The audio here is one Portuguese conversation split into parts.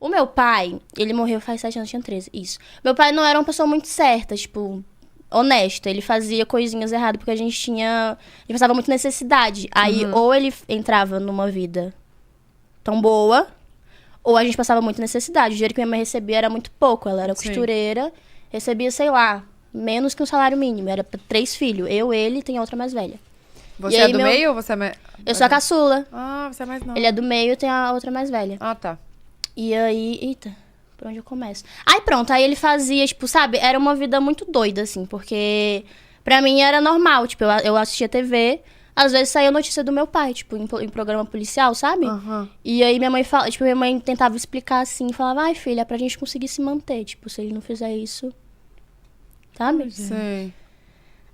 O meu pai, ele morreu faz 7 anos, tinha 13, isso. Meu pai não era uma pessoa muito certa, tipo, honesta. Ele fazia coisinhas erradas porque a gente passava muita necessidade. Aí, ou ele entrava numa vida tão boa, ou a gente passava muita necessidade. O dinheiro que minha mãe recebia era muito pouco. Ela era costureira, recebia, sei lá, menos que um salário mínimo. Era pra 3 filhos. Eu, ele e tem outra mais velha. Você é do meio ou você é mais... Eu sou a caçula. Ah, você é mais nova. Ele é do meio e tem a outra mais velha. Ah, tá. E aí... Eita, por onde eu começo? Aí pronto, aí ele fazia, tipo, sabe? Era uma vida muito doida, assim, porque pra mim era normal. Tipo, eu assistia TV, às vezes saía notícia do meu pai, tipo, em programa policial, sabe? E aí minha mãe tentava explicar assim, falava, ai, filha, é pra gente conseguir se manter. Tipo, se ele não fizer isso, sabe? Sei.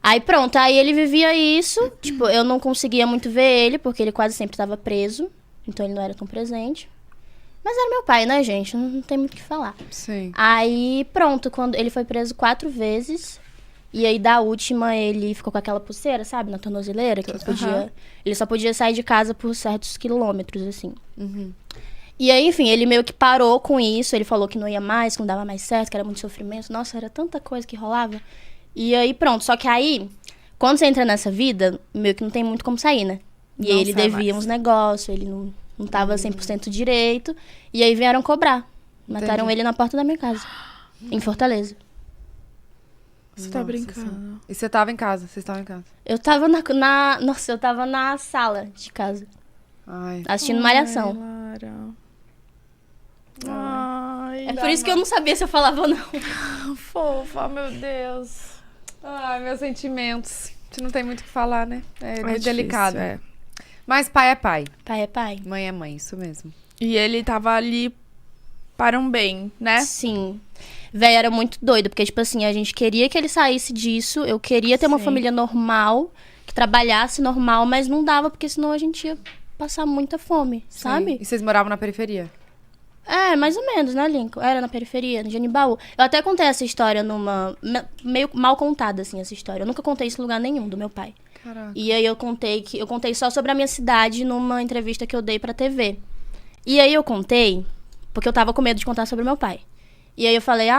Aí pronto, aí ele vivia isso, tipo, eu não conseguia muito ver ele, porque ele quase sempre estava preso, então ele não era tão presente. Mas era meu pai, né, gente? Não tem muito o que falar. Sim. Aí pronto, quando ele foi preso 4 vezes, e aí da última ele ficou com aquela pulseira, sabe, na tornozeleira, que ele só podia sair de casa por certos quilômetros, assim. E aí, enfim, ele meio que parou com isso, ele falou que não ia mais, que não dava mais certo, que era muito sofrimento. Nossa, era tanta coisa que rolava. E aí, pronto. Só que aí, quando você entra nessa vida, meio que não tem muito como sair, né? E aí ele devia uns negócios, ele não tava 100% direito. E aí vieram cobrar. Mataram ele na porta da minha casa, em Fortaleza. Você tá brincando. E você tava em casa? Vocês estavam em casa? Eu tava Nossa, eu tava na sala de casa, Ai. assistindo Malhação. Lara. Ai, É por isso que eu não sabia se eu falava ou não. Fofa, meu Deus. Ai, meus sentimentos. Você não tem muito o que falar, né? É É delicado. difícil, é. Mas pai é pai. Pai é pai. Mãe é mãe, isso mesmo. E ele tava ali para um bem, né? Sim. Véi, era muito doido, porque, tipo assim, a gente queria que ele saísse disso, eu queria ter uma Sim. família normal, que trabalhasse normal, mas não dava, porque senão a gente ia passar muita fome, sabe? Sim. E vocês moravam na periferia? É, mais ou menos, né, Lincoln? Era na periferia, no Genibaú. Eu até contei essa história meio mal contada, assim, essa história. Eu nunca contei isso em lugar nenhum do meu pai. Caraca. E aí eu contei só sobre a minha cidade numa entrevista que eu dei pra TV. E aí eu contei, porque eu tava com medo de contar sobre meu pai. E aí eu falei,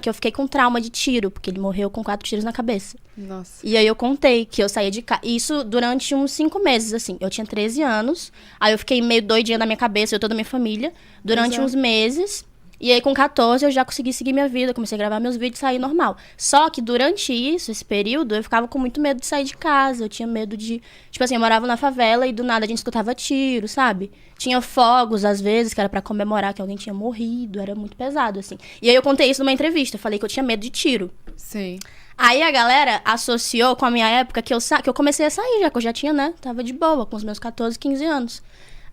que eu fiquei com trauma de tiro, porque ele morreu com 4 tiros na cabeça. Nossa. E aí eu contei que eu saía de casa. Isso durante uns 5 meses, assim. Eu tinha 13 anos. Aí eu fiquei meio doidinha na minha cabeça, eu toda a minha família, durante uns meses. E aí com 14 eu já consegui seguir minha vida, comecei a gravar meus vídeos e sair normal. Só que durante esse período, eu ficava com muito medo de sair de casa. Eu tinha medo de... Tipo assim, eu morava na favela e do nada a gente escutava tiro, sabe? Tinha fogos, às vezes, que era pra comemorar que alguém tinha morrido. Era muito pesado, assim. E aí eu contei isso numa entrevista. Eu falei que eu tinha medo de tiro. Sim. Aí a galera associou com a minha época que eu comecei a sair já, que eu já tinha, né? Tava de boa, com os meus 14, 15 anos.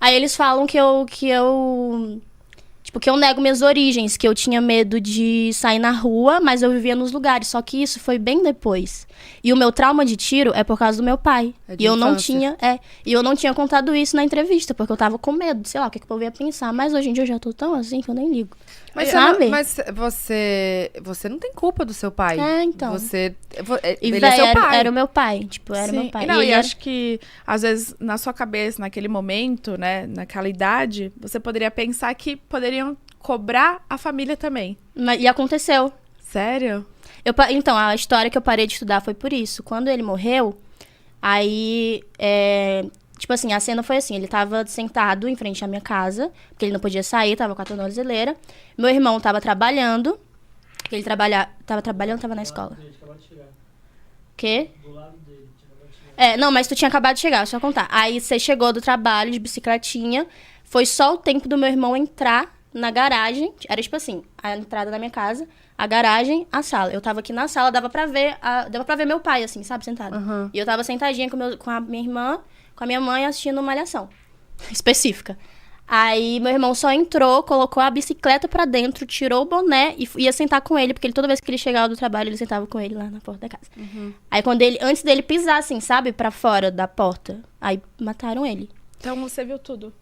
Aí eles falam que eu nego minhas origens, que eu tinha medo de sair na rua, mas eu vivia nos lugares. Só que isso foi bem depois. E o meu trauma de tiro é por causa do meu pai. É de E eu não infância. tinha contado isso na entrevista, porque eu tava com medo, sei lá, o que o povo ia pensar. Mas hoje em dia eu já tô tão assim que eu nem ligo. Mas, sabe? você não tem culpa do seu pai. É, então. E, ele véi, é seu pai. era o meu pai. Tipo, era o meu pai. Não, ele e era- acho que, às vezes, na sua cabeça, naquele momento, né, naquela idade, você poderia pensar que poderiam cobrar a família também. E aconteceu. Sério? Então, a história que eu parei de estudar foi por isso. Quando ele morreu, aí... tipo assim, a cena foi assim. Ele tava sentado em frente à minha casa, porque ele não podia sair, tava com a tornozeleira. Meu irmão tava trabalhando. Ele tava na escola. O quê? Não, mas tu tinha acabado de chegar, deixa eu contar. Aí você chegou do trabalho de bicicletinha. Foi só o tempo do meu irmão entrar na garagem. Era tipo assim, a entrada da minha casa, a garagem, a sala. Eu tava aqui na sala, dava pra ver meu pai, assim, sabe, sentado. E eu tava sentadinha com a minha irmã, com a minha mãe, assistindo Malhação. Específica. Aí meu irmão só entrou, colocou a bicicleta pra dentro, tirou o boné e ia sentar com ele, porque toda vez que ele chegava do trabalho, ele sentava com ele lá na porta da casa. Aí antes dele pisar, assim, sabe, pra fora da porta, aí mataram ele. Então você viu tudo.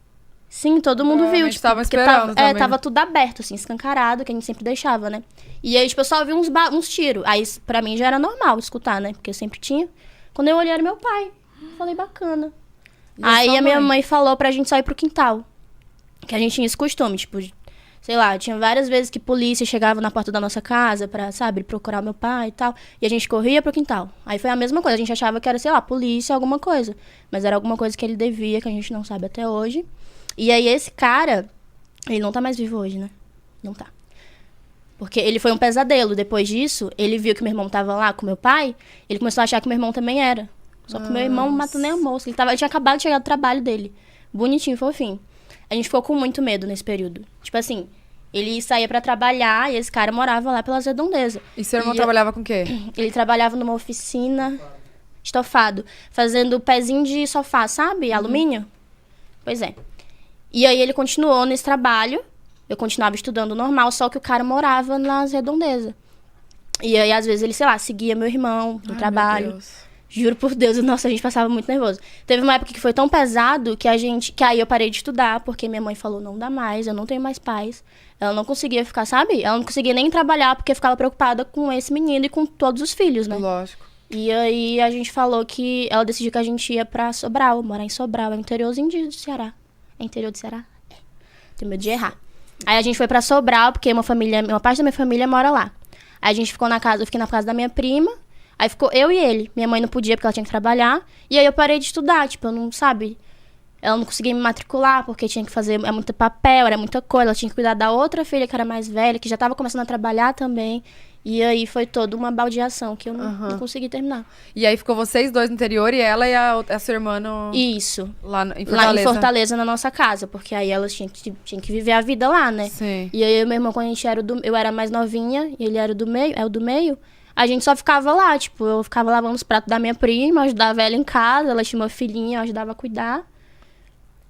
Sim, todo mundo viu. Provavelmente Tipo, tava porque esperando também. tava tudo aberto, assim, escancarado, que a gente sempre deixava, né? E aí, tipo, eu só vi uns tiros. Aí, pra mim, já era normal escutar, né? Porque eu sempre tinha. Quando eu olhei, era meu pai. Falei, bacana. E a Aí sua a minha mãe? mãe falou pra gente só ir pro quintal. Que a gente tinha esse costume, tipo, sei lá, tinha várias vezes que polícia chegava na porta da nossa casa pra, sabe, procurar meu pai e tal. E a gente corria pro quintal. Aí foi a mesma coisa. A gente achava que era, sei lá, polícia, alguma coisa. Mas era alguma coisa que ele devia, que a gente não sabe até hoje. E aí esse cara, ele não tá mais vivo hoje, né? Não tá. Porque ele foi um pesadelo. Depois disso, ele viu que meu irmão tava lá com meu pai. Ele começou a achar que meu irmão também era. Só que meu irmão não matou nem a moça. Ele tinha acabado de chegar do trabalho dele. Bonitinho, fofinho. A gente ficou com muito medo nesse período. Tipo assim, ele saía pra trabalhar e esse cara morava lá pelas redondezas. E seu irmão trabalhava com o quê? Ele trabalhava numa oficina estofado, fazendo pezinho de sofá, sabe? Alumínio. Pois é. E aí ele continuou nesse trabalho. Eu continuava estudando normal, só que o cara morava nas redondezas. E aí, às vezes, ele, sei lá, seguia meu irmão no trabalho. Meu Deus. Juro por Deus, nossa, a gente passava muito nervoso. Teve uma época que foi tão pesado que aí eu parei de estudar, porque minha mãe falou, não dá mais, eu não tenho mais pais. Ela não conseguia ficar, sabe? Ela não conseguia nem trabalhar, porque ficava preocupada com esse menino e com todos os filhos, né? Lógico. E aí a gente falou que ela decidiu que a gente ia pra Sobral, morar em Sobral, é o interiorzinho do Ceará. É interior do Ceará? Tenho medo de errar. Aí a gente foi pra Sobral, porque uma parte da minha família mora lá. Aí a gente ficou eu fiquei na casa da minha prima. Aí ficou eu e ele. Minha mãe não podia porque ela tinha que trabalhar. E aí eu parei de estudar, tipo, eu não, sabe? Ela não conseguia me matricular porque tinha que fazer muito papel, era muita coisa. Ela tinha que cuidar da outra filha que era mais velha, que já tava começando a trabalhar também. E aí foi toda uma baldeação que eu não consegui terminar. E aí ficou vocês dois no interior e ela e a sua irmã Isso. Lá em Fortaleza. Lá em Fortaleza, na nossa casa. Porque aí elas tinham que viver a vida lá, né? Sim. E aí eu e meu irmão, quando a gente eu era mais novinha e ele era o do meio, a gente só ficava lá, tipo, eu ficava lavando os pratos da minha prima, ajudava ela em casa, ela tinha uma filhinha, eu ajudava a cuidar.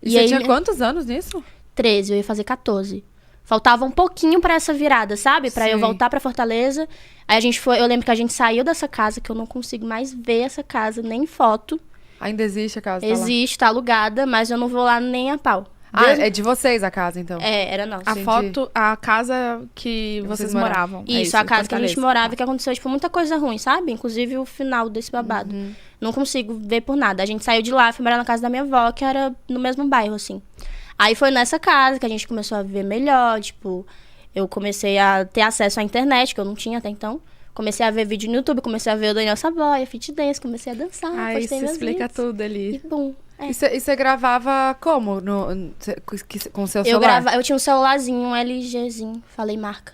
E você tinha quantos anos nisso? 13, eu ia fazer 14. Faltava um pouquinho pra essa virada, sabe? Pra eu Sim. voltar pra Fortaleza. Aí eu lembro que a gente saiu dessa casa, que eu não consigo mais ver essa casa, nem foto. Ainda existe a casa? Existe, tá alugada, mas eu não vou lá nem a pau. É de vocês a casa, então? Era nossa. A casa que vocês moravam. Isso, a casa que a gente morava, que aconteceu, tipo, muita coisa ruim, sabe? Inclusive o final desse babado. Não consigo ver por nada. A gente saiu de lá, fui morar na casa da minha avó, que era no mesmo bairro, assim. Aí foi nessa casa que a gente começou a viver melhor, tipo, eu comecei a ter acesso à internet, que eu não tinha até então. Comecei a ver vídeo no YouTube, comecei a ver o Daniel Savoia, Fit Dance, comecei a dançar, Isso postei meus explica vídeos. tudo ali. E bum. E você gravava como? Com o seu celular? Eu tinha um celularzinho, um LGzinho, falei marca.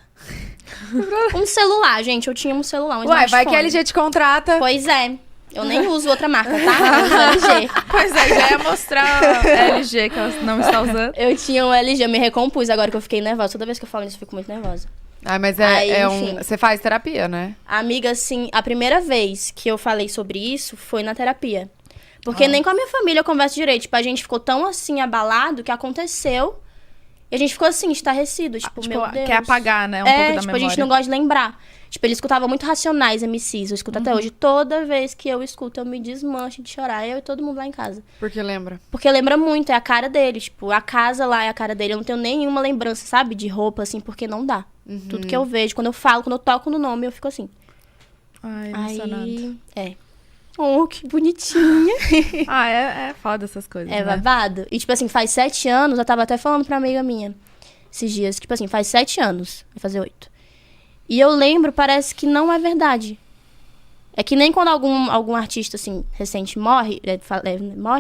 Um celular, gente, eu tinha um celular, um Ué, vai smartphone. que a LG te contrata. Pois é. Eu nem uso outra marca, tá? Eu uso LG. Pois é, já ia mostrar a LG que ela não está usando. Eu tinha um LG, eu me recompus agora que eu fiquei nervosa. Toda vez que eu falo isso, eu fico muito nervosa. Mas Aí, você faz terapia, né? Amiga, assim, a primeira vez que eu falei sobre isso foi na terapia. Porque nem com a minha família eu converso direito. Tipo, a gente ficou tão, assim, abalado que aconteceu. E a gente ficou, assim, estarrecido. Tipo, meu Deus. Quer apagar, né? Um pouco da memória. a gente não gosta de lembrar. Tipo, ele escutava muito Racionais, MCs. Eu escuto até hoje. Toda vez que eu escuto, eu me desmancho de chorar. Eu e todo mundo lá em casa. Porque lembra? Porque lembra muito, é a cara dele. Tipo, a casa lá é a cara dele. Eu não tenho nenhuma lembrança, sabe? De roupa, assim, porque não dá. Tudo que eu vejo, quando eu falo, quando eu toco no nome, eu fico assim. Ai, emocionado. Oh, que bonitinha. É foda essas coisas, É né? babado. E, tipo assim, faz 7 anos, eu tava até falando pra amiga minha esses dias. Tipo assim, faz 7 anos, vai fazer 8. E eu lembro, parece que não é verdade. É que nem quando algum artista, assim, recente morre,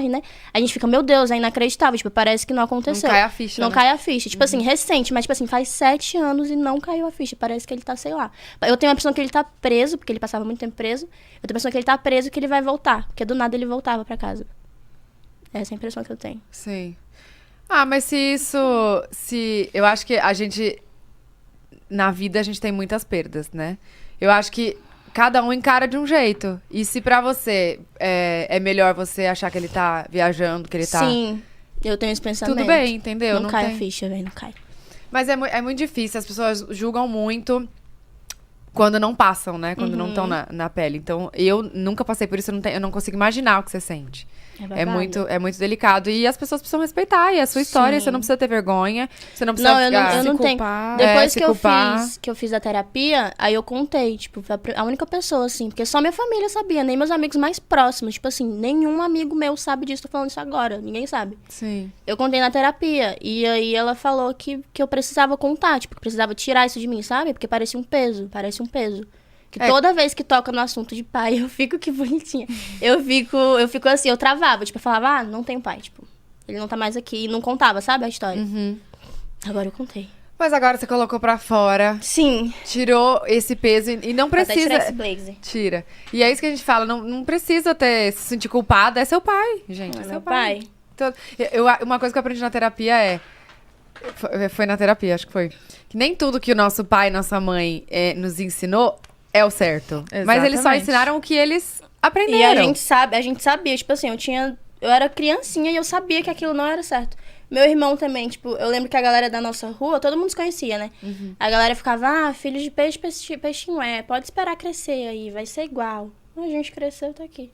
né? A gente fica, meu Deus, é inacreditável. Tipo, parece que não aconteceu. Não cai a ficha, Não né? cai a ficha. Tipo assim, recente, mas tipo assim, faz 7 anos e não caiu a ficha. Parece que ele tá, sei lá. Eu tenho a impressão que ele tá preso, porque ele passava muito tempo preso. Eu tenho a impressão que ele tá preso e que ele vai voltar. Porque do nada ele voltava pra casa. Essa é a impressão que eu tenho. Sim. Mas eu acho que na vida a gente tem muitas perdas, né? Eu acho que cada um encara de um jeito. E se pra você é melhor você achar que ele tá viajando, que ele tá... Sim, eu tenho esse pensamento. Tudo bem, entendeu? Não cai a ficha, velho, não cai. Mas é muito difícil, as pessoas julgam muito. quando não passam, né? Quando não estão na pele. Então, eu nunca passei por isso, eu não consigo imaginar o que você sente. É muito delicado. E as pessoas precisam respeitar. E a sua história, Sim. você não precisa ter vergonha. Você não precisa eu não tenho. culpar. Depois se que culpar. eu fiz a terapia, aí eu contei, tipo, foi a única pessoa, assim, porque só minha família sabia, nem meus amigos mais próximos. Tipo assim, nenhum amigo meu sabe disso, tô falando isso agora, ninguém sabe. Sim. Eu contei na terapia, e aí ela falou que eu precisava contar, tipo, que precisava tirar isso de mim, sabe? Porque parece um peso. Que toda vez que toca no assunto de pai, eu fico que bonitinha. Eu fico assim, eu travava, tipo, eu falava, não tenho pai, tipo, ele não tá mais aqui, e não contava, sabe, a história. Agora eu contei. Mas agora você colocou pra fora. Sim. Tirou esse peso e não Vou até precisa... tirar esse blazer. Tira. E é isso que a gente fala, não precisa se sentir culpada, é seu pai, gente. É seu Meu pai. Então, uma coisa que eu aprendi na terapia foi na terapia, acho que foi. Que nem tudo que o nosso pai e nossa mãe nos ensinou é o certo. Mas eles só Exatamente. ensinaram o que eles E aprenderam. a gente sabia, tipo assim, eu era criancinha e eu sabia que aquilo não era certo. Meu irmão também, tipo, eu lembro que a galera da nossa rua, todo mundo se conhecia, né? A galera ficava, filho de peixinho, pode esperar crescer aí, vai ser igual. A gente cresceu, tá aqui.